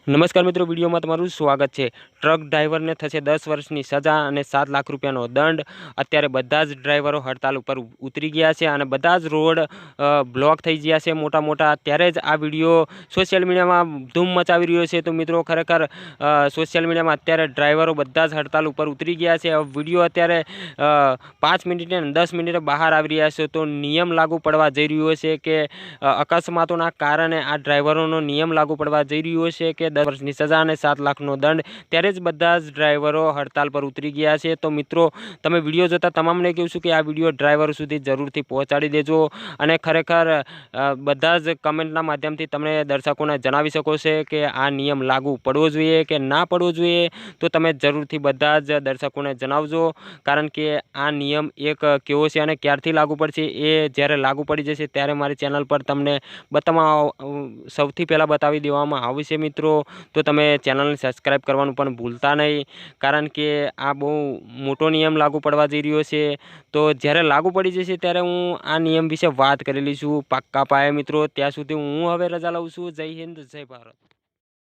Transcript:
નમસ્કાર મિત્રો, વિડીયોમાં તમારું સ્વાગત છે। ટ્રક ડ્રાઈવરને થશે 10 વર્ષની સજા અને 7 લાખ રૂપિયાનો દંડ। અત્યારે બધા જ ડ્રાઈવરો હડતાલ ઉપર ઉતરી ગયા છે અને બધા જ રોડ બ્લોક થઈ ગયા છે મોટા મોટા। ત્યારે જ આ વિડીયો સોશિયલ મીડિયામાં ધૂમ મચાવી રહ્યો છે। તો મિત્રો ખરેખર સોશિયલ મીડિયામાં અત્યારે ડ્રાઈવરો બધા જ હડતાલ ઉપર ઉતરી ગયા છે। વિડીયો અત્યારે 5 મિનિટે અને 10 મિનિટે બહાર આવી રહ્યા છે। તો નિયમ લાગુ પડવા જઈ રહ્યો છે કે અકસ્માતોના કારણે આ ડ્રાઈવરોનો નિયમ લાગુ પડવા જઈ રહ્યો છે કે 10 વર્ષની સજા અને 7 લાખનો દંડ। ત્યારે જ બધા જ ડ્રાઈવરો હડતાલ પર ઉતરી ગયા છે। તો મિત્રો તમે વિડીયો જોતા તમામને કહું છું કે આ વિડીયો ડ્રાઈવરો સુધી જરૂરથી પહોંચાડી દેજો અને ખરેખર બધા જ કમેન્ટના માધ્યમથી તમને દર્શકોને જણાવી શકો છો કે આ નિયમ લાગુ પડવો જોઈએ કે ના પડવો જોઈએ। તો તમે જરૂરથી બધા જ દર્શકોને જણાવજો, કારણ કે આ નિયમ એક કેવો છે અને ક્યારથી લાગુ પડશે એ જ્યારે લાગુ પડી જશે ત્યારે મારી ચેનલ પર તમને સૌથી પહેલાં બતાવી દેવામાં આવશે મિત્રો। તો તમે ચેનલને સબસ્ક્રાઈબ કરવાનું પણ ભૂલતા નહીં, કારણ કે આ બહુ મોટો નિયમ લાગુ પડવા જઈ રહ્યો છે। તો જ્યારે લાગુ પડી જશે ત્યારે હું આ નિયમ વિશે વાત કરેલી છું પાક્કા પાયે મિત્રો। ત્યાં સુધી હું હવે રજા લઉં છું। જય હિન્દ, જય ભારત।